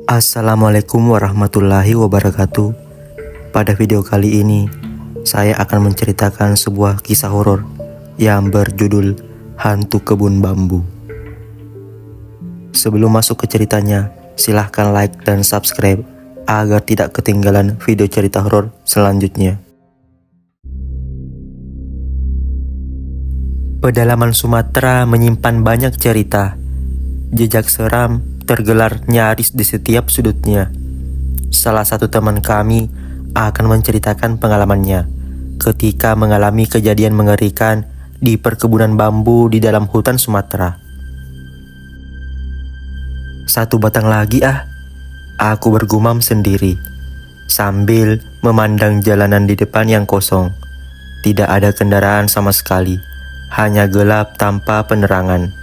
Assalamualaikum warahmatullahi wabarakatuh. Pada video kali ini, saya akan menceritakan sebuah kisah horor yang berjudul Hantu Kebun Bambu. Sebelum masuk ke ceritanya, silahkan like dan subscribe agar tidak ketinggalan video cerita horor selanjutnya. Pedalaman Sumatera menyimpan banyak cerita. Jejak seram tergelar nyaris di setiap sudutnya. Salah satu teman kami akan menceritakan pengalamannya ketika mengalami kejadian mengerikan di perkebunan bambu di dalam hutan Sumatera. Satu batang lagi aku bergumam sendiri sambil memandang jalanan di depan yang kosong. Tidak ada kendaraan sama sekali, hanya gelap tanpa penerangan.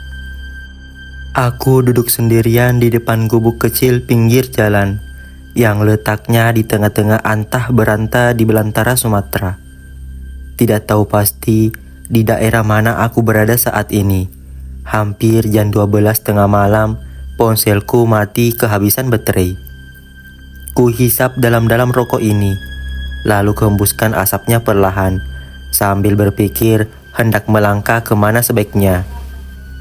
Aku duduk sendirian di depan gubuk kecil pinggir jalan yang letaknya di tengah-tengah antah berantah di belantara Sumatera. Tidak tahu pasti di daerah mana aku berada saat ini. Hampir jam 12 tengah malam, ponselku mati kehabisan baterai. Ku hisap dalam-dalam rokok ini, lalu kehembuskan asapnya perlahan, sambil berpikir hendak melangkah kemana sebaiknya.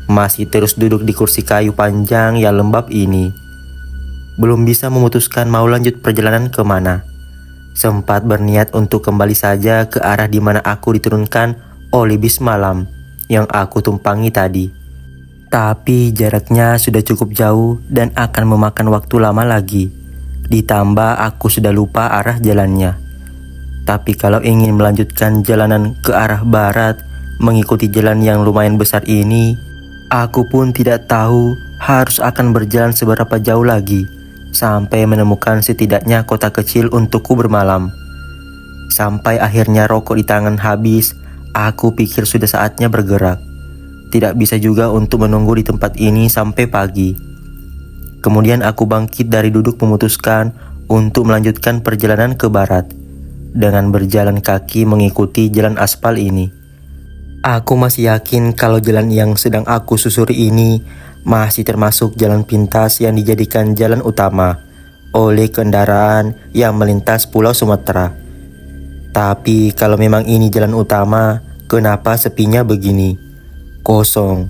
Masih terus duduk di kursi kayu panjang yang lembab ini. Belum bisa memutuskan mau lanjut perjalanan kemana. Sempat berniat untuk kembali saja ke arah di mana aku diturunkan oleh bis malam yang aku tumpangi tadi. Tapi jaraknya sudah cukup jauh dan akan memakan waktu lama lagi. Ditambah aku sudah lupa arah jalannya. Tapi kalau ingin melanjutkan jalanan ke arah barat, mengikuti jalan yang lumayan besar ini, aku pun tidak tahu harus akan berjalan seberapa jauh lagi sampai menemukan setidaknya kota kecil untukku bermalam. Sampai akhirnya rokok di tangan habis, aku pikir sudah saatnya bergerak. Tidak bisa juga untuk menunggu di tempat ini sampai pagi. Kemudian aku bangkit dari duduk memutuskan untuk melanjutkan perjalanan ke barat dengan berjalan kaki mengikuti jalan aspal ini. Aku masih yakin kalau jalan yang sedang aku susuri ini masih termasuk jalan pintas yang dijadikan jalan utama oleh kendaraan yang melintas Pulau Sumatera. Tapi kalau memang ini jalan utama, kenapa sepinya begini? Kosong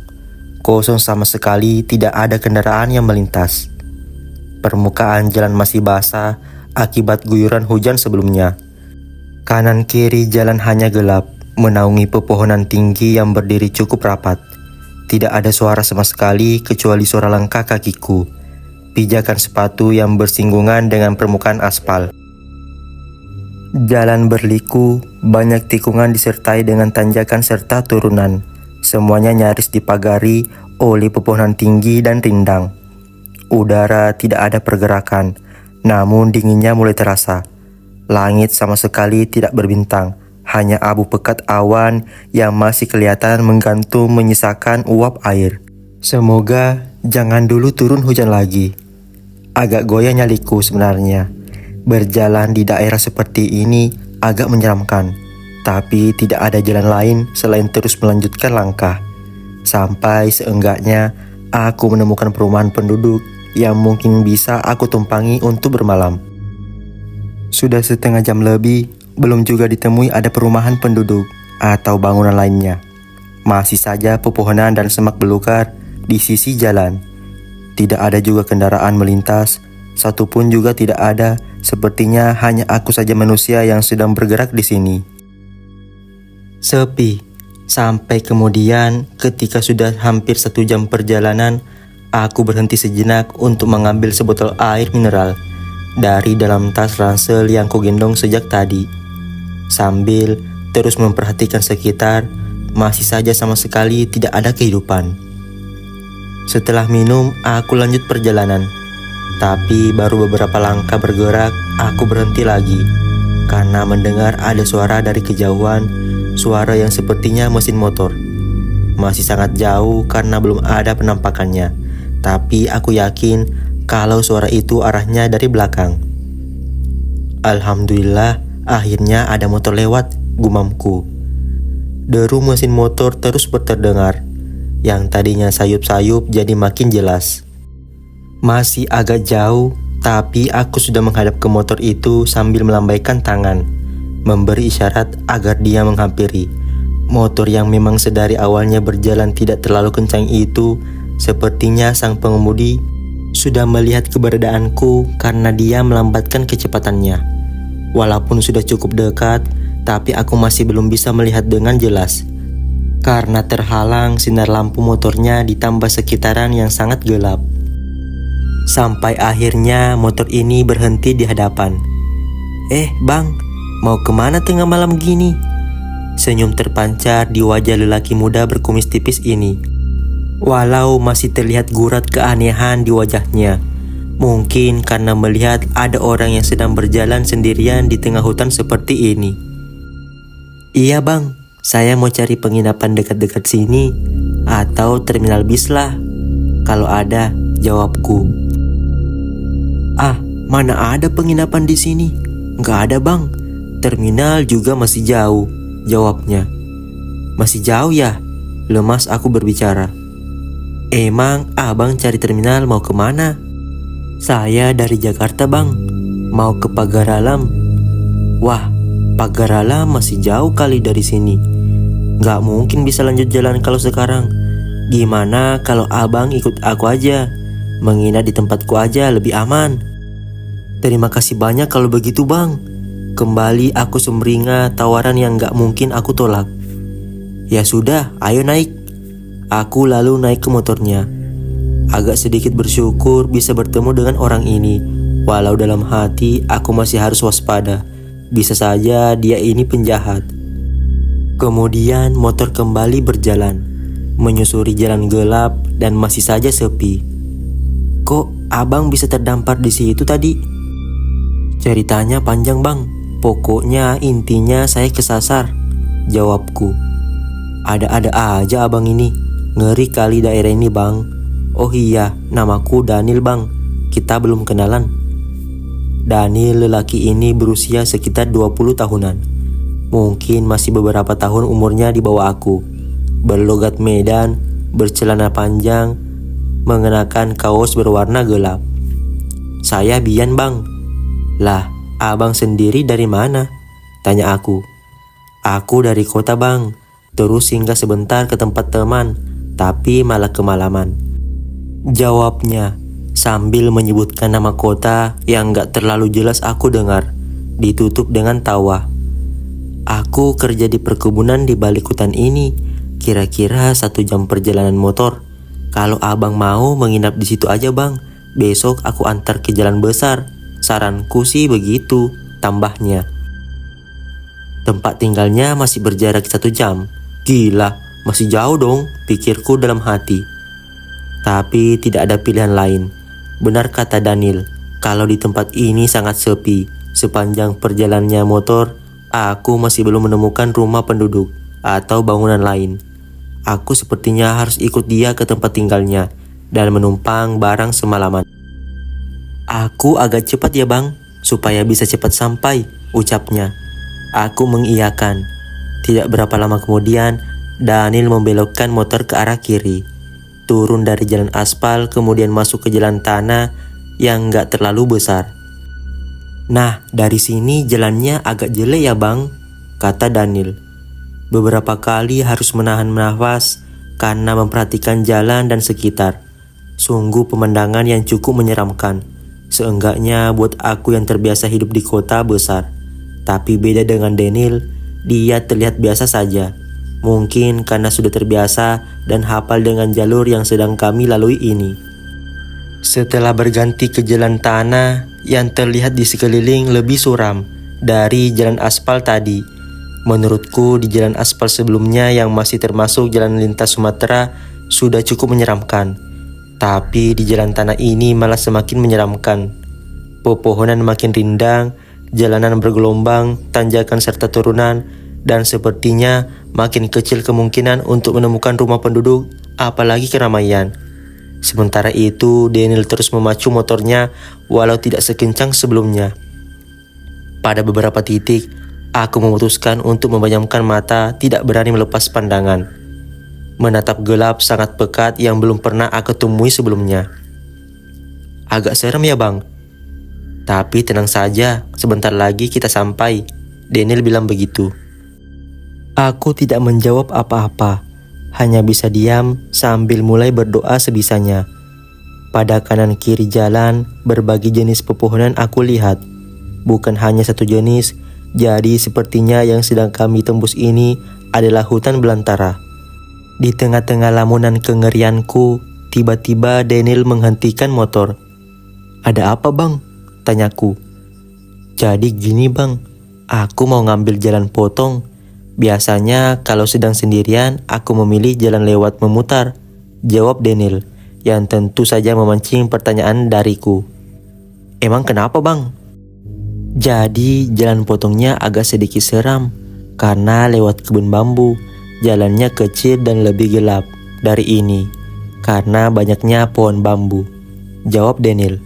sama sekali, tidak ada kendaraan yang melintas. Permukaan jalan masih basah akibat guyuran hujan sebelumnya. Kanan kiri jalan hanya gelap, menaungi pepohonan tinggi yang berdiri cukup rapat. Tidak ada suara sama sekali kecuali suara langkah kakiku, pijakan sepatu yang bersinggungan dengan permukaan aspal. Jalan berliku, banyak tikungan disertai dengan tanjakan serta turunan. Semuanya nyaris dipagari oleh pepohonan tinggi dan rindang. Udara tidak ada pergerakan, namun dinginnya mulai terasa. Langit sama sekali tidak berbintang. Hanya abu pekat awan yang masih kelihatan menggantung menyisakan uap air. Semoga jangan dulu turun hujan lagi. Agak goyah nyaliku sebenarnya. Berjalan di daerah seperti ini agak menyeramkan. Tapi tidak ada jalan lain selain terus melanjutkan langkah. Sampai seenggaknya aku menemukan perumahan penduduk yang mungkin bisa aku tumpangi untuk bermalam. Sudah setengah jam lebih, belum juga ditemui ada perumahan penduduk atau bangunan lainnya. Masih saja pepohonan dan semak belukar di sisi jalan. Tidak ada juga kendaraan melintas, satupun juga tidak ada. Sepertinya hanya aku saja manusia yang sedang bergerak di sini. Sepi. Sampai kemudian ketika sudah hampir 1 jam perjalanan, aku berhenti sejenak untuk mengambil sebotol air mineral dari dalam tas ransel yang kugendong sejak tadi. Sambil terus memperhatikan sekitar, masih saja sama sekali tidak ada kehidupan. Setelah minum, aku lanjut perjalanan. Tapi baru beberapa langkah bergerak, aku berhenti lagi karena mendengar ada suara dari kejauhan, suara yang sepertinya mesin motor. Masih sangat jauh karena belum ada penampakannya, tapi aku yakin kalau suara itu arahnya dari belakang. Alhamdulillah, akhirnya ada motor lewat, gumamku. Deru mesin motor terus terdengar. Yang tadinya sayup-sayup jadi makin jelas. Masih agak jauh, Tapi aku sudah menghadap ke motor itu sambil melambaikan tangan, memberi isyarat agar dia menghampiri. Motor yang memang sedari awalnya berjalan tidak terlalu kencang itu, sepertinya sang pengemudi sudah melihat keberadaanku karena dia melambatkan kecepatannya. Walaupun sudah cukup dekat, tapi aku masih belum bisa melihat dengan jelas karena terhalang sinar lampu motornya ditambah sekitaran yang sangat gelap. Sampai akhirnya motor ini berhenti di hadapan. Bang, mau kemana tengah malam gini? Senyum terpancar di wajah lelaki muda berkumis tipis ini. Walau masih terlihat gurat keanehan di wajahnya. Mungkin karena melihat ada orang yang sedang berjalan sendirian di tengah hutan seperti ini. Iya bang, saya mau cari penginapan dekat-dekat sini atau terminal bis lah. Kalau ada, jawabku. Mana ada penginapan di sini? Nggak ada bang, terminal juga masih jauh, jawabnya. Masih jauh ya? Lemas aku berbicara. Emang abang cari terminal mau kemana? Saya dari Jakarta bang, mau ke Pagar Alam. Wah, Pagar Alam masih jauh kali dari sini. Nggak mungkin bisa lanjut jalan kalau sekarang. Gimana kalau abang ikut aku aja? Menginap di tempatku aja lebih aman. Terima kasih banyak kalau begitu bang. Kembali aku sumringah tawaran yang gak mungkin aku tolak. Ya sudah, ayo naik. Aku lalu naik ke motornya. Agak sedikit bersyukur bisa bertemu dengan orang ini. Walau dalam hati aku masih harus waspada. Bisa saja dia ini penjahat. Kemudian motor kembali berjalan, menyusuri jalan gelap dan masih saja sepi. Kok abang bisa terdampar di situ tadi? Ceritanya panjang bang, pokoknya intinya saya kesasar, jawabku. Ada-ada aja abang ini, ngeri kali daerah ini bang. Oh iya, namaku Daniel bang, kita belum kenalan. Daniel lelaki ini berusia sekitar 20 tahunan. Mungkin masih beberapa tahun umurnya di bawah aku. Berlogat Medan, bercelana panjang, mengenakan kaos berwarna gelap. Saya Bian bang. Lah, abang sendiri dari mana? Tanya aku. Aku dari kota bang, terus singgah sebentar ke tempat teman, tapi malah kemalaman, jawabnya sambil menyebutkan nama kota yang gak terlalu jelas aku dengar, ditutup dengan tawa. Aku kerja di perkebunan di balik hutan ini, kira-kira 1 jam perjalanan motor. Kalau abang mau menginap di situ aja bang, besok aku antar ke jalan besar. Saranku sih begitu, tambahnya. Tempat tinggalnya masih berjarak 1 jam. Gila, masih jauh dong, pikirku dalam hati. Tapi tidak ada pilihan lain. Benar kata Daniel, kalau di tempat ini sangat sepi. Sepanjang perjalanannya motor, aku masih belum menemukan rumah penduduk atau bangunan lain. Aku sepertinya harus ikut dia ke tempat tinggalnya dan menumpang barang semalaman. Aku agak cepat ya bang, supaya bisa cepat sampai, ucapnya. Aku mengiyakan. Tidak berapa lama kemudian, Daniel membelokkan motor ke arah kiri. Turun dari jalan aspal kemudian masuk ke jalan tanah yang gak terlalu besar. Nah, dari sini jalannya agak jelek ya bang, kata Daniel. Beberapa kali harus menahan nafas karena memperhatikan jalan dan sekitar. Sungguh pemandangan yang cukup menyeramkan. Seenggaknya buat aku yang terbiasa hidup di kota besar. Tapi beda dengan Daniel, dia terlihat biasa saja. Mungkin karena sudah terbiasa dan hafal dengan jalur yang sedang kami lalui ini. Setelah berganti ke jalan tanah yang terlihat di sekeliling lebih suram dari jalan aspal tadi. Menurutku di jalan aspal sebelumnya yang masih termasuk jalan lintas Sumatera sudah cukup menyeramkan. Tapi di jalan tanah ini malah semakin menyeramkan. Pepohonan makin rindang, jalanan bergelombang, tanjakan serta turunan, dan sepertinya makin kecil kemungkinan untuk menemukan rumah penduduk, apalagi keramaian. Sementara itu, Daniel terus memacu motornya walau tidak sekencang sebelumnya. Pada beberapa titik, aku memutuskan untuk memejamkan mata, tidak berani melepas pandangan. Menatap gelap sangat pekat yang belum pernah aku temui sebelumnya. Agak serem ya bang? Tapi tenang saja, sebentar lagi kita sampai. Daniel bilang begitu. Aku tidak menjawab apa-apa, hanya bisa diam sambil mulai berdoa sebisanya. Pada kanan kiri jalan, berbagai jenis pepohonan aku lihat. Bukan hanya satu jenis, jadi sepertinya yang sedang kami tembus ini adalah hutan belantara. Di tengah-tengah lamunan kengerianku, tiba-tiba Daniel menghentikan motor. Ada apa bang? Tanyaku. Jadi gini bang, aku mau ngambil jalan potong. Biasanya kalau sedang sendirian, aku memilih jalan lewat memutar, jawab Daniel, yang tentu saja memancing pertanyaan dariku. Emang kenapa bang? Jadi jalan potongnya agak sedikit seram, karena lewat kebun bambu, jalannya kecil dan lebih gelap dari ini, karena banyaknya pohon bambu, jawab Daniel.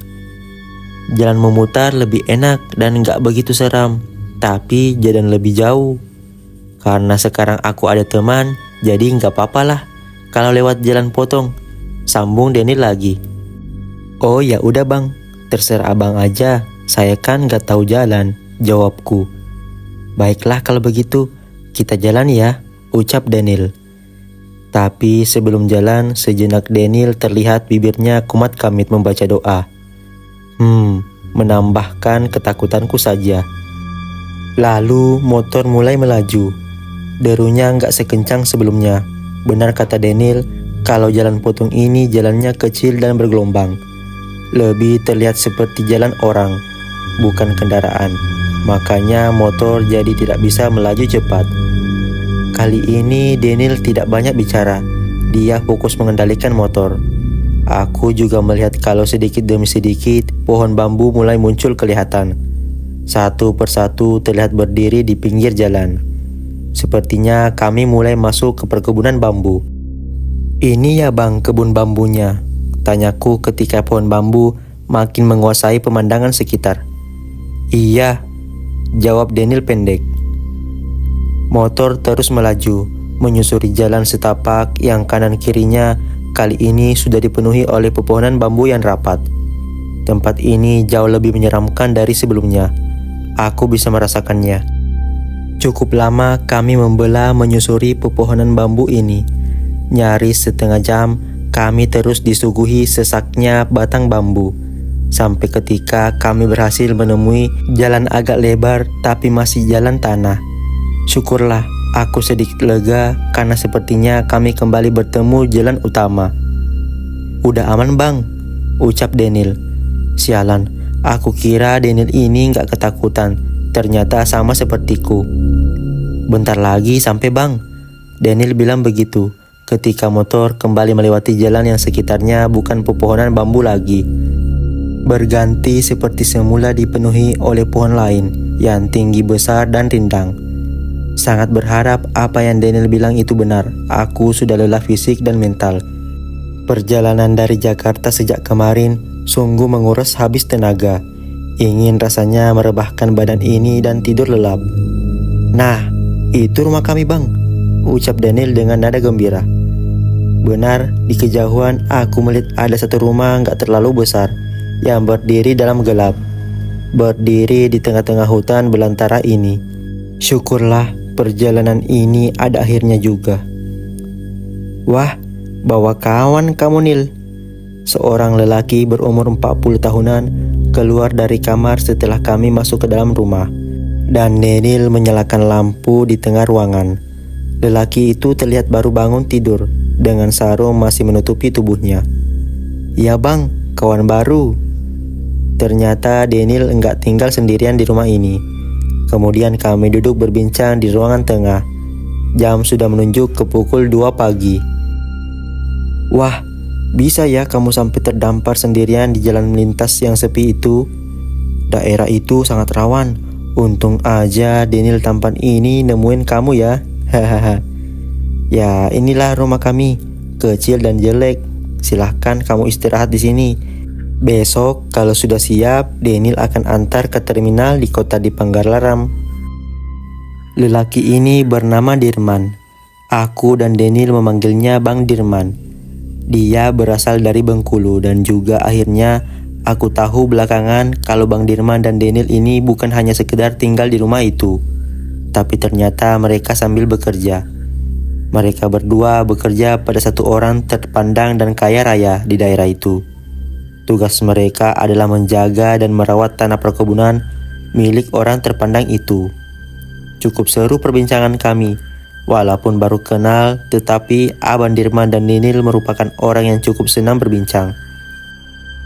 Jalan memutar lebih enak dan gak begitu seram, tapi jalan lebih jauh. Karena sekarang aku ada teman, jadi gak apa-apa lah kalau lewat jalan potong, sambung Daniel lagi. Oh ya udah bang, terserah abang aja, saya kan gak tahu jalan, jawabku. Baiklah kalau begitu, kita jalan ya, ucap Daniel. Tapi sebelum jalan, sejenak Daniel terlihat bibirnya kumat kamit membaca doa. Menambahkan ketakutanku saja. Lalu motor mulai melaju. Derunya nggak sekencang sebelumnya. Benar kata Daniel, kalau jalan potong ini jalannya kecil dan bergelombang. Lebih terlihat seperti jalan orang, bukan kendaraan. Makanya motor jadi tidak bisa melaju cepat. Kali ini Daniel tidak banyak bicara. Dia fokus mengendalikan motor. Aku juga melihat kalau sedikit demi sedikit pohon bambu mulai muncul kelihatan. Satu persatu terlihat berdiri di pinggir jalan. Sepertinya kami mulai masuk ke perkebunan bambu. Ini ya bang kebun bambunya, tanyaku ketika pohon bambu makin menguasai pemandangan sekitar. Iya, jawab Daniel pendek. Motor terus melaju, menyusuri jalan setapak yang kanan kirinya kali ini sudah dipenuhi oleh pepohonan bambu yang rapat. Tempat ini jauh lebih menyeramkan dari sebelumnya. Aku bisa merasakannya. Cukup lama kami membelah menyusuri pepohonan bambu ini. Nyaris setengah jam kami terus disuguhi sesaknya batang bambu. Sampai ketika kami berhasil menemui jalan agak lebar tapi masih jalan tanah. Syukurlah aku sedikit lega karena sepertinya kami kembali bertemu jalan utama. Udah aman bang, ucap Daniel. Sialan, aku kira Daniel ini gak ketakutan. Ternyata sama sepertiku. Bentar lagi sampai bang, Daniel bilang begitu ketika motor kembali melewati jalan yang sekitarnya bukan pepohonan bambu lagi. Berganti seperti semula dipenuhi oleh pohon lain yang tinggi besar dan rindang. Sangat berharap apa yang Daniel bilang itu benar. Aku sudah lelah fisik dan mental. Perjalanan dari Jakarta sejak kemarin sungguh menguras habis tenaga. Ingin rasanya merebahkan badan ini dan tidur lelap. Nah, itu rumah kami bang, ucap Daniel dengan nada gembira. Benar, di kejauhan aku melihat ada satu rumah gak terlalu besar yang berdiri dalam gelap. Berdiri di tengah-tengah hutan belantara ini. Syukurlah perjalanan ini ada akhirnya juga. Wah, bawa kawan kamu Nil. Seorang lelaki berumur 40 tahunan keluar dari kamar setelah kami masuk ke dalam rumah, dan Daniel menyalakan lampu di tengah ruangan. Lelaki itu terlihat baru bangun tidur, dengan sarung masih menutupi tubuhnya. Ya bang, kawan baru. Ternyata Daniel enggak tinggal sendirian di rumah ini. Kemudian kami duduk berbincang di ruangan tengah. Jam sudah menunjuk ke pukul 2 pagi. Wah, bisa ya kamu sampai terdampar sendirian di jalan melintas yang sepi itu? Daerah itu sangat rawan. Untung aja Daniel tampan ini nemuin kamu ya. Hahaha. Ya, inilah rumah kami. Kecil dan jelek. Silahkan kamu istirahat di sini. Besok kalau sudah siap, Daniel akan antar ke terminal di kota di Panggalaram. Lelaki ini bernama Dirman. Aku dan Daniel memanggilnya Bang Dirman. Dia berasal dari Bengkulu dan juga akhirnya Aku tahu belakangan kalau Bang Dirman dan Daniel ini bukan hanya sekedar tinggal di rumah itu, tapi ternyata mereka sambil bekerja. Mereka berdua bekerja pada satu orang terpandang dan kaya raya di daerah itu. Tugas mereka adalah menjaga dan merawat tanah perkebunan milik orang terpandang itu. Cukup seru perbincangan kami. Walaupun baru kenal, tetapi Abang Dirman dan Daniel merupakan orang yang cukup senang berbincang.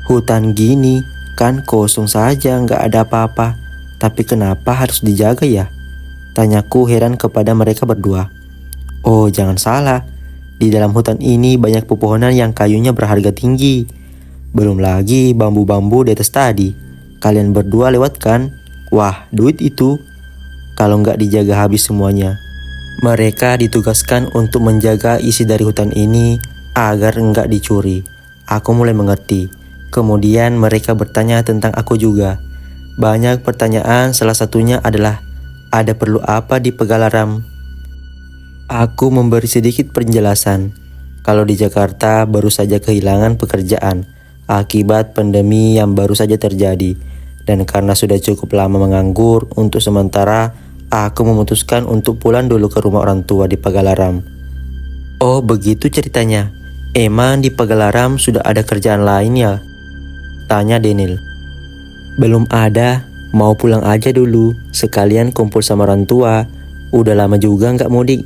Hutan gini kan kosong saja, nggak ada apa-apa. Tapi kenapa harus dijaga ya? Tanyaku heran kepada mereka berdua. Oh, jangan salah. Di dalam hutan ini banyak pepohonan yang kayunya berharga tinggi. Belum lagi bambu-bambu di atas tadi. Kalian berdua lewat kan? Wah, duit itu. Kalau nggak dijaga habis semuanya. Mereka ditugaskan untuk menjaga isi dari hutan ini agar nggak dicuri. Aku mulai mengerti. Kemudian mereka bertanya tentang aku juga. Banyak pertanyaan, salah satunya adalah, ada perlu apa di Pegalaram? Aku memberi sedikit penjelasan. Kalau di Jakarta baru saja kehilangan pekerjaan akibat pandemi yang baru saja terjadi. Dan karena sudah cukup lama menganggur, untuk sementara aku memutuskan untuk pulang dulu ke rumah orang tua di Pegalaram. Oh, begitu ceritanya. Emang di Pegalaram sudah ada kerjaan lain ya? Tanya Daniel. Belum ada, mau pulang aja dulu, sekalian kumpul sama orang tua. Udah lama juga nggak mudik.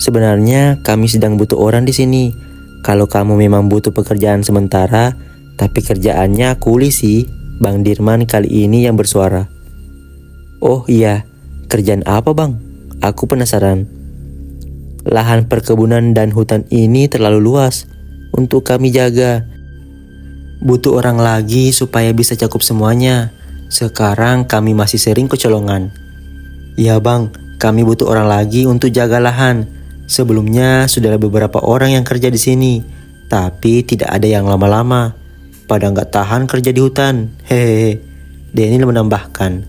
Sebenarnya kami sedang butuh orang di sini. Kalau kamu memang butuh pekerjaan sementara, tapi kerjaannya kuli sih. Bang Dirman kali ini yang bersuara. Oh iya, kerjaan apa bang? Aku penasaran. Lahan perkebunan dan hutan ini terlalu luas untuk kami jaga. Butuh orang lagi supaya bisa cakup semuanya. Sekarang kami masih sering kecolongan. Ya bang, kami butuh orang lagi untuk jaga lahan. Sebelumnya sudah ada beberapa orang yang kerja di sini, tapi tidak ada yang lama-lama. Pada nggak tahan kerja di hutan. Hehehe. Daniel menambahkan.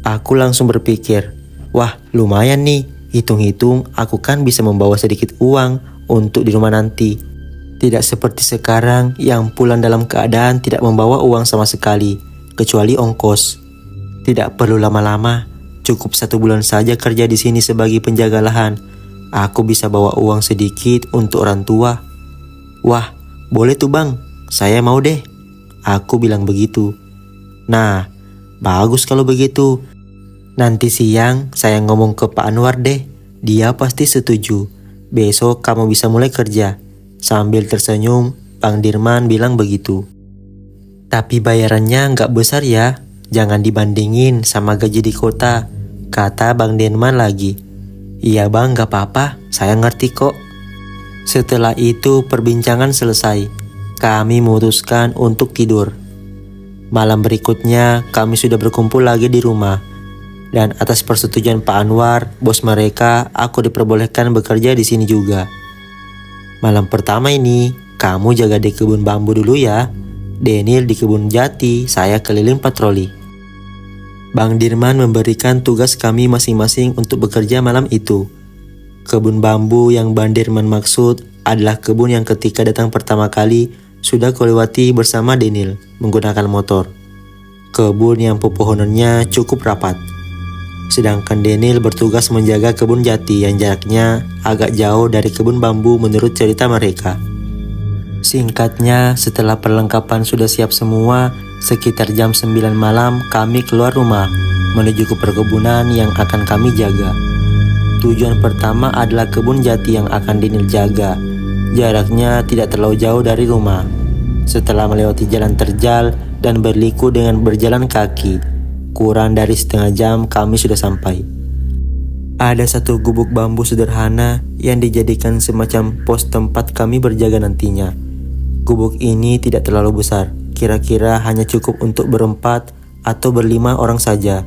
Aku langsung berpikir, wah lumayan nih. Hitung-hitung aku kan bisa membawa sedikit uang untuk di rumah nanti. Tidak seperti sekarang yang pulang dalam keadaan tidak membawa uang sama sekali, kecuali ongkos. Tidak perlu lama-lama, cukup 1 bulan saja kerja di sini sebagai penjaga lahan. Aku bisa bawa uang sedikit untuk orang tua. Wah, boleh tuh bang, saya mau deh. Aku bilang begitu. Nah, bagus kalau begitu. Nanti siang saya ngomong ke Pak Anwar deh, dia pasti setuju. Besok kamu bisa mulai kerja. Sambil tersenyum, Bang Dirman bilang begitu. Tapi bayarannya nggak besar ya, jangan dibandingin sama gaji di kota, kata Bang Dirman lagi. Iya bang, nggak apa-apa, saya ngerti kok. Setelah itu perbincangan selesai, kami memutuskan untuk tidur. Malam berikutnya kami sudah berkumpul lagi di rumah. Dan atas persetujuan Pak Anwar, bos mereka, aku diperbolehkan bekerja di sini juga. Malam pertama ini, kamu jaga di kebun bambu dulu ya. Daniel di kebun jati, saya keliling patroli. Bang Dirman memberikan tugas kami masing-masing untuk bekerja malam itu. Kebun bambu yang Bang Dirman maksud adalah kebun yang ketika datang pertama kali sudah kulewati bersama Daniel menggunakan motor. Kebun yang pepohonannya cukup rapat. Sedangkan Daniel bertugas menjaga kebun jati yang jaraknya agak jauh dari kebun bambu menurut cerita mereka. Singkatnya, setelah perlengkapan sudah siap semua, sekitar jam 9 malam kami keluar rumah menuju ke perkebunan yang akan kami jaga. Tujuan pertama adalah kebun jati yang akan Daniel jaga. Jaraknya tidak terlalu jauh dari rumah. Setelah melewati jalan terjal dan berliku dengan berjalan kaki, kurang dari setengah jam kami sudah sampai. Ada satu gubuk bambu sederhana yang dijadikan semacam pos tempat kami berjaga nantinya. Gubuk ini tidak terlalu besar, kira-kira hanya cukup untuk berempat atau berlima orang saja.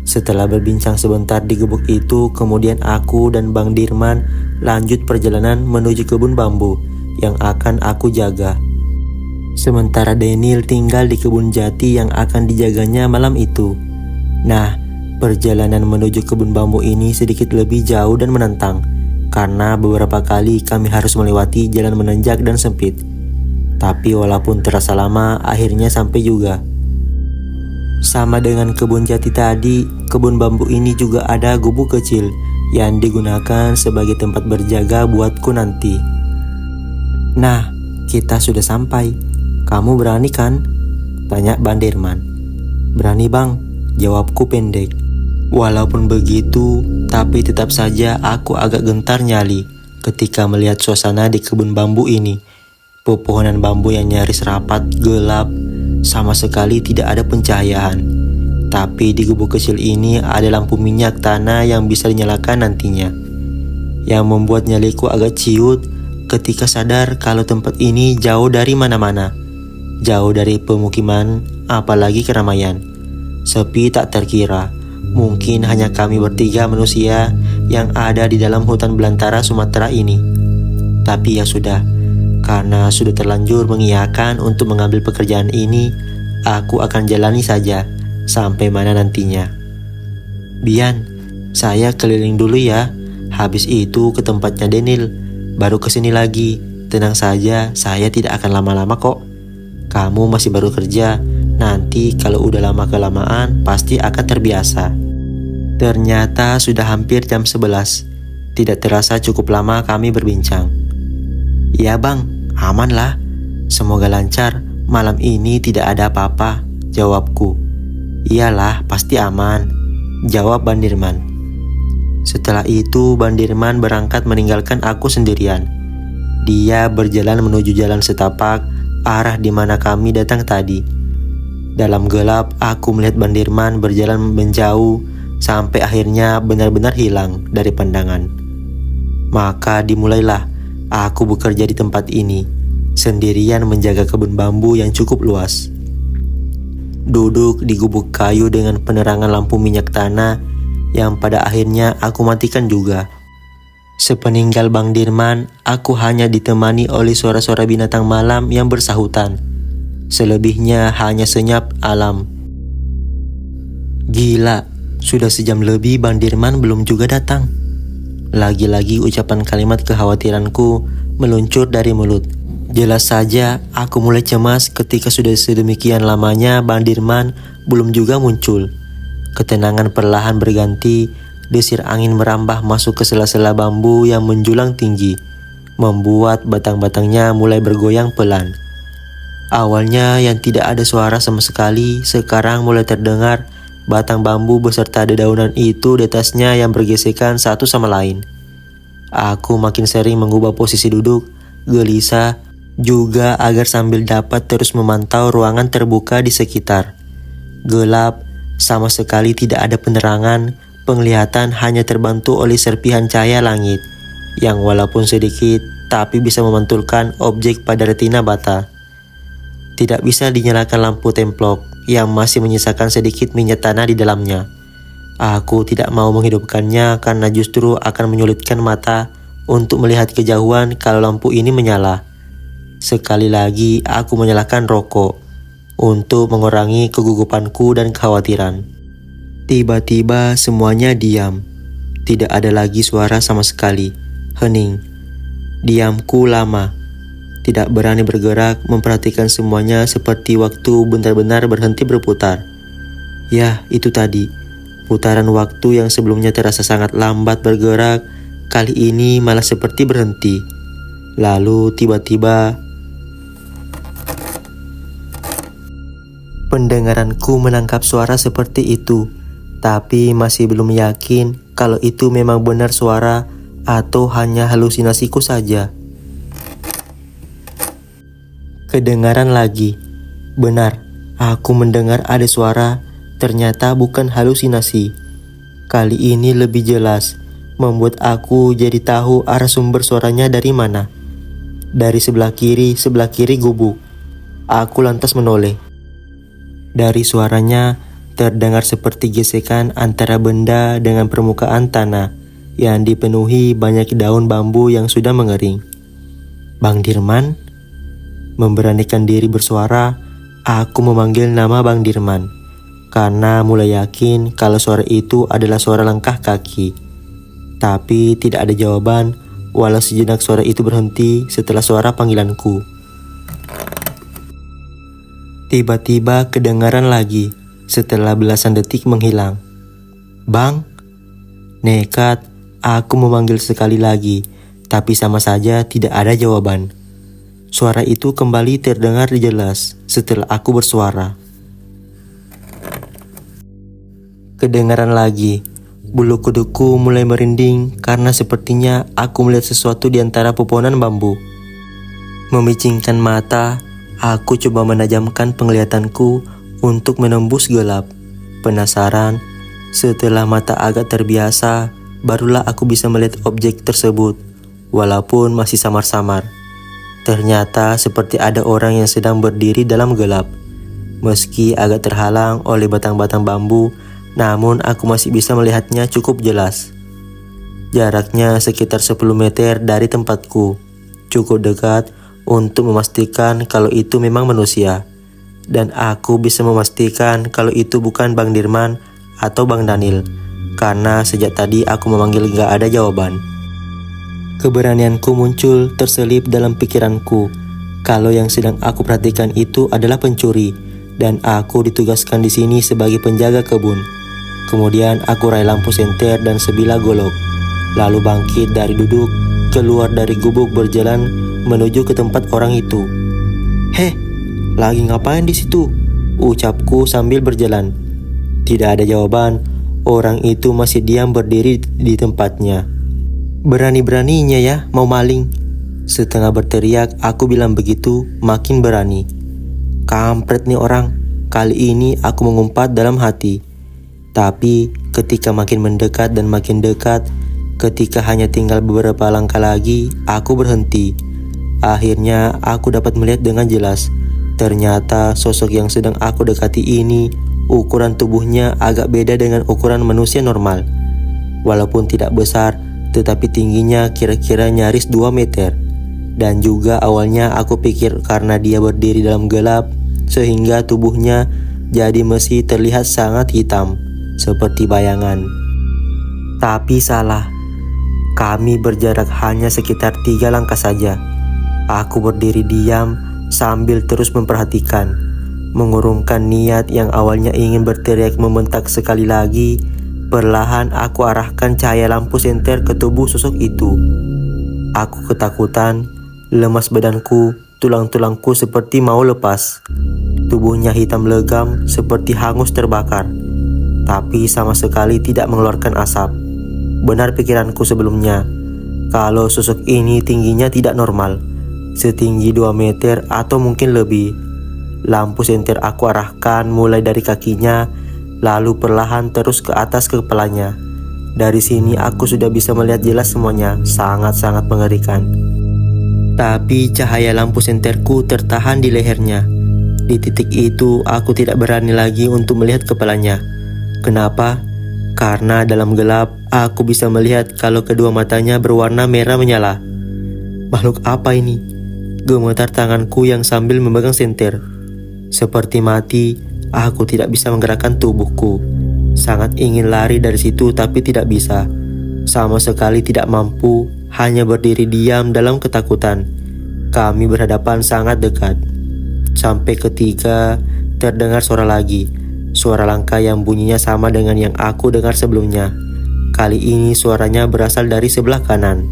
Setelah berbincang sebentar di gubuk itu, kemudian aku dan Bang Dirman lanjut perjalanan menuju kebun bambu yang akan aku jaga. Sementara Daniel tinggal di kebun jati yang akan dijaganya malam itu. Nah, perjalanan menuju kebun bambu ini sedikit lebih jauh dan menantang, karena beberapa kali kami harus melewati jalan menanjak dan sempit. Tapi walaupun terasa lama, akhirnya sampai juga. Sama dengan kebun jati tadi, kebun bambu ini juga ada gubuk kecil yang digunakan sebagai tempat berjaga buatku nanti. Nah, kita sudah sampai. Kamu berani kan? Tanya Bang Dirman. Berani bang, jawabku pendek. Walaupun begitu, tapi tetap saja aku agak gentar nyali ketika melihat suasana di kebun bambu ini. Pepohonan bambu yang nyaris rapat, gelap, sama sekali tidak ada pencahayaan. Tapi di gubuk kecil ini ada lampu minyak tanah yang bisa dinyalakan nantinya, yang membuat nyaliku agak ciut ketika sadar kalau tempat ini jauh dari mana-mana, jauh dari pemukiman, apalagi keramaian. Sepi tak terkira, mungkin hanya kami bertiga manusia yang ada di dalam hutan belantara Sumatera ini. Tapi ya sudah, karena sudah terlanjur mengiyakan untuk mengambil pekerjaan ini, aku akan jalani saja sampai mana nantinya. Bian, saya keliling dulu ya. Habis itu ke tempatnya Denil, baru kesini lagi. Tenang saja, saya tidak akan lama-lama kok. Kamu masih baru kerja, nanti kalau udah lama-kelamaan pasti akan terbiasa. Ternyata sudah hampir jam 11. Tidak terasa cukup lama kami berbincang. Ya bang, aman lah. Semoga lancar, malam ini tidak ada apa-apa, jawabku. Iyalah, pasti aman, jawab Bang Dirman. Setelah itu Bang Dirman berangkat meninggalkan aku sendirian. Dia berjalan menuju jalan setapak arah di mana kami datang tadi. Dalam gelap aku melihat Bang Dirman berjalan menjauh sampai akhirnya benar-benar hilang dari pandangan. Maka dimulailah aku bekerja di tempat ini, sendirian menjaga kebun bambu yang cukup luas. Duduk di gubuk kayu dengan penerangan lampu minyak tanah yang pada akhirnya aku matikan juga. Sepeninggal Bang Dirman, aku hanya ditemani oleh suara-suara binatang malam yang bersahutan. Selebihnya hanya senyap alam. Gila, sudah sejam lebih Bang Dirman belum juga datang. Lagi-lagi ucapan kalimat kekhawatiranku meluncur dari mulut. Jelas saja aku mulai cemas ketika sudah sedemikian lamanya Bang Dirman belum juga muncul. Ketenangan perlahan berganti, desir angin merambah masuk ke sela-sela bambu yang menjulang tinggi, membuat batang-batangnya mulai bergoyang pelan. Awalnya yang tidak ada suara sama sekali, sekarang mulai terdengar batang bambu beserta dedaunan itu di atasnya yang bergesekan satu sama lain. Aku makin sering mengubah posisi duduk, gelisah, juga agar sambil dapat terus memantau ruangan terbuka di sekitar. Gelap, sama sekali tidak ada penerangan, penglihatan hanya terbantu oleh serpihan cahaya langit, yang walaupun sedikit, tapi bisa memantulkan objek pada retina mata. Tidak bisa dinyalakan lampu templok, yang masih menyisakan sedikit minyak tanah di dalamnya. Aku tidak mau menghidupkannya karena justru akan menyulitkan mata untuk melihat kejauhan kalau lampu ini menyala. Sekali lagi aku menyalakan rokok untuk mengurangi kegugupanku dan kekhawatiran. Tiba-tiba semuanya diam. Tidak ada lagi suara sama sekali. Hening. Diamku lama. Tidak berani bergerak, memperhatikan semuanya seperti waktu benar-benar berhenti berputar. Ya, itu tadi. Putaran waktu yang sebelumnya terasa sangat lambat bergerak, kali ini malah seperti berhenti. Lalu tiba-tiba pendengaranku menangkap suara seperti itu, tapi masih belum yakin kalau itu memang benar suara atau hanya halusinasiku saja. Kedengaran lagi. Benar, aku mendengar ada suara, ternyata bukan halusinasi. Kali ini lebih jelas, membuat aku jadi tahu arah sumber suaranya dari mana. Dari sebelah kiri gubuk. Aku lantas menoleh. Dari suaranya terdengar seperti gesekan antara benda dengan permukaan tanah yang dipenuhi banyak daun bambu yang sudah mengering. Bang Dirman? Memberanikan diri bersuara, aku memanggil nama Bang Dirman karena mulai yakin kalau suara itu adalah suara langkah kaki. Tapi tidak ada jawaban, walau sejenak suara itu berhenti setelah suara panggilanku. Tiba-tiba kedengaran lagi setelah belasan detik menghilang. "Bang?" Nekat, aku memanggil sekali lagi, tapi sama saja tidak ada jawaban. Suara itu kembali terdengar jelas setelah aku bersuara. Kedengaran lagi. Bulu kuduku mulai merinding karena sepertinya aku melihat sesuatu di antara pepohonan bambu. Memicingkan mata, aku coba menajamkan penglihatanku untuk menembus gelap. Penasaran, setelah mata agak terbiasa, barulah aku bisa melihat objek tersebut, walaupun masih samar-samar. Ternyata seperti ada orang yang sedang berdiri dalam gelap. Meski agak terhalang oleh batang-batang bambu, namun aku masih bisa melihatnya cukup jelas. Jaraknya sekitar 10 meter dari tempatku, cukup dekat untuk memastikan kalau itu memang manusia. Dan aku bisa memastikan kalau itu bukan Bang Dirman atau Bang Daniel, karena sejak tadi aku memanggil gak ada jawaban. Keberanianku muncul terselip dalam pikiranku kalau yang sedang aku perhatikan itu adalah pencuri, dan aku ditugaskan di sini sebagai penjaga kebun. Kemudian aku raih lampu senter dan sebilah golok, lalu bangkit dari duduk, keluar dari gubuk berjalan menuju ke tempat orang itu. "Heh, lagi ngapain di situ?" ucapku sambil berjalan. Tidak ada jawaban, orang itu masih diam berdiri di tempatnya. "Berani-beraninya ya mau maling." Setengah berteriak aku bilang begitu, makin berani. Kampret nih orang, kali ini aku mengumpat dalam hati. Tapi ketika makin mendekat dan makin dekat, ketika hanya tinggal beberapa langkah lagi, aku berhenti. Akhirnya aku dapat melihat dengan jelas. Ternyata sosok yang sedang aku dekati ini, ukuran tubuhnya agak beda dengan ukuran manusia normal. Walaupun tidak besar, tetapi tingginya kira-kira nyaris 2 meter. Dan juga awalnya aku pikir karena dia berdiri dalam gelap, sehingga tubuhnya jadi mesti terlihat sangat hitam, seperti bayangan. Tapi salah. Kami berjarak hanya sekitar 3 langkah saja. Aku berdiri diam sambil terus memperhatikan. Mengurungkan niat yang awalnya ingin berteriak membentak sekali lagi, perlahan aku arahkan cahaya lampu senter ke tubuh sosok itu. Aku ketakutan, lemas badanku, tulang-tulangku seperti mau lepas. Tubuhnya hitam legam seperti hangus terbakar, tapi sama sekali tidak mengeluarkan asap. Benar pikiranku sebelumnya, kalau sosok ini tingginya tidak normal, setinggi 2 meter atau mungkin lebih. Lampu senter aku arahkan mulai dari kakinya, lalu perlahan terus ke atas ke kepalanya. Dari sini aku sudah bisa melihat jelas semuanya, sangat-sangat mengerikan. Tapi cahaya lampu senterku tertahan di lehernya. Di titik itu aku tidak berani lagi untuk melihat kepalanya. Kenapa? Karena dalam gelap aku bisa melihat kalau kedua matanya berwarna merah menyala. Makhluk apa ini? Gemetar tanganku yang sambil memegang senter. Seperti mati, aku tidak bisa menggerakkan tubuhku. Sangat ingin lari dari situ tapi tidak bisa. Sama sekali tidak mampu, hanya berdiri diam dalam ketakutan. Kami berhadapan sangat dekat. Sampai ketiga terdengar suara lagi. Suara langkah yang bunyinya sama dengan yang aku dengar sebelumnya. Kali ini suaranya berasal dari sebelah kanan.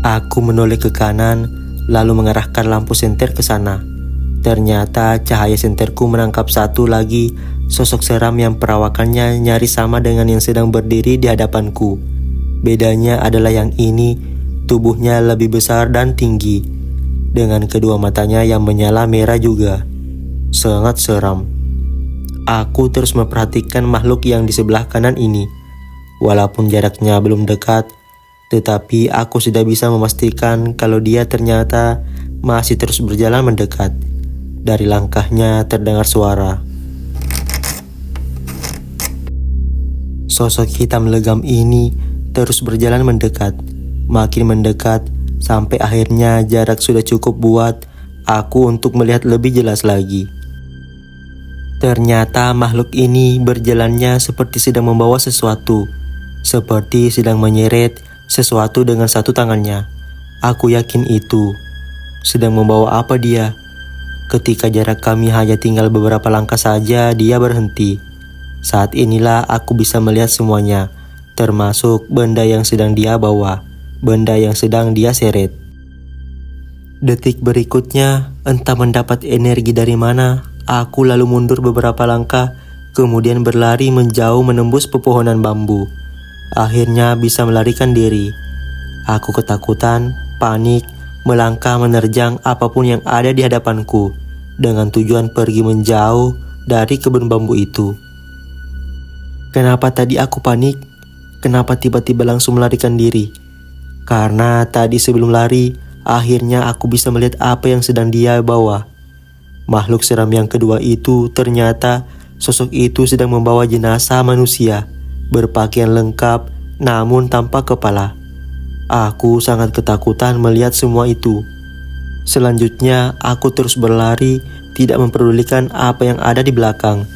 Aku menoleh ke kanan, lalu mengarahkan lampu senter ke sana. Ternyata cahaya senterku menangkap satu lagi sosok seram yang perawakannya nyaris sama dengan yang sedang berdiri di hadapanku. Bedanya adalah yang ini, tubuhnya lebih besar dan tinggi, dengan kedua matanya yang menyala merah juga. Sangat seram. Aku terus memperhatikan makhluk yang di sebelah kanan ini. Walaupun jaraknya belum dekat, tetapi aku sudah bisa memastikan kalau dia ternyata masih terus berjalan mendekat. Dari langkahnya terdengar suara. Sosok hitam legam ini terus berjalan mendekat, makin mendekat, sampai akhirnya jarak sudah cukup buat aku untuk melihat lebih jelas lagi. Ternyata makhluk ini berjalannya seperti sedang membawa sesuatu, seperti sedang menyeret sesuatu dengan satu tangannya. Aku yakin itu. Sedang membawa apa dia? Ketika jarak kami hanya tinggal beberapa langkah saja, dia berhenti. Saat inilah aku bisa melihat semuanya, termasuk benda yang sedang dia bawa, benda yang sedang dia seret. Detik berikutnya, entah mendapat energi dari mana, aku lalu mundur beberapa langkah, kemudian berlari menjauh menembus pepohonan bambu. Akhirnya bisa melarikan diri. Aku ketakutan, panik, melangkah menerjang apapun yang ada di hadapanku, dengan tujuan pergi menjauh dari kebun bambu itu. Kenapa tadi aku panik? Kenapa tiba-tiba langsung melarikan diri? Karena tadi sebelum lari, akhirnya aku bisa melihat apa yang sedang dia bawa. Makhluk seram yang kedua itu ternyata sosok itu sedang membawa jenazah manusia, berpakaian lengkap namun tanpa kepala. Aku sangat ketakutan melihat semua itu. Selanjutnya aku terus berlari, tidak mempedulikan apa yang ada di belakang,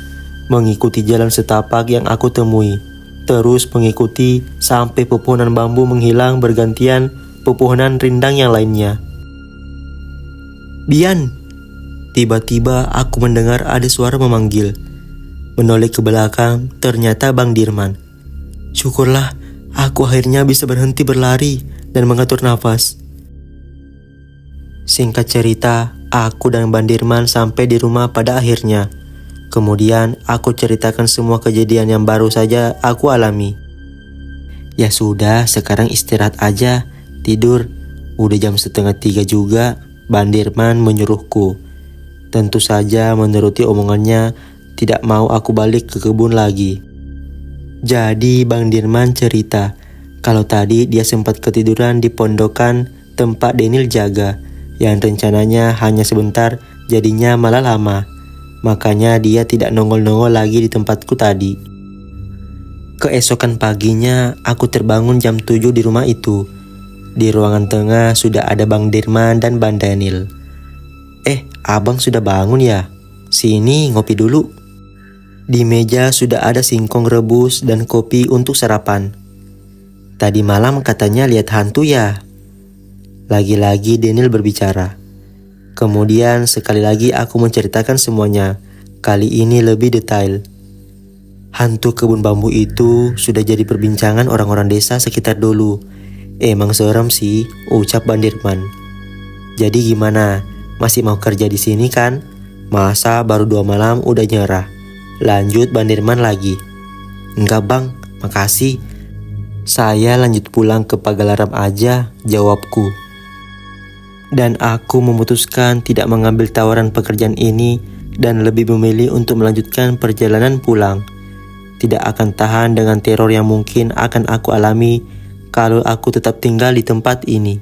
mengikuti jalan setapak yang aku temui, terus mengikuti sampai pepohonan bambu menghilang bergantian pepohonan rindang yang lainnya. "Bian!" Tiba-tiba aku mendengar ada suara memanggil. Menoleh ke belakang, ternyata Bang Dirman. Syukurlah, aku akhirnya bisa berhenti berlari dan mengatur nafas. Singkat cerita, aku dan Bang Dirman sampai di rumah pada akhirnya. Kemudian aku ceritakan semua kejadian yang baru saja aku alami. "Ya sudah, sekarang istirahat aja, tidur. Udah jam 2:30 juga," Bang Dirman menyuruhku. Tentu saja menuruti omongannya, tidak mau aku balik ke kebun lagi. Jadi Bang Dirman cerita kalau tadi dia sempat ketiduran di pondokan tempat Daniel jaga, yang rencananya hanya sebentar jadinya malah lama. Makanya dia tidak nongol-nongol lagi di tempatku tadi. Keesokan paginya aku terbangun jam 7 di rumah itu. Di ruangan tengah sudah ada Bang Dirman dan Bang Daniel. Abang sudah bangun ya? Sini ngopi dulu." Di meja sudah ada singkong rebus dan kopi untuk sarapan. "Tadi malam katanya lihat hantu ya?" Lagi-lagi Daniel berbicara. Kemudian sekali lagi aku menceritakan semuanya, kali ini lebih detail. Hantu kebun bambu itu sudah jadi perbincangan orang-orang desa sekitar dulu. "Emang serem sih," ucap Bang Dirman. "Jadi gimana? Masih mau kerja di sini kan? Masa baru 2 malam udah nyerah?" Lanjut Bang Dirman lagi. "Enggak bang, makasih. Saya lanjut pulang ke Pagalaram aja," jawabku. Dan aku memutuskan tidak mengambil tawaran pekerjaan ini dan lebih memilih untuk melanjutkan perjalanan pulang. Tidak akan tahan dengan teror yang mungkin akan aku alami kalau aku tetap tinggal di tempat ini.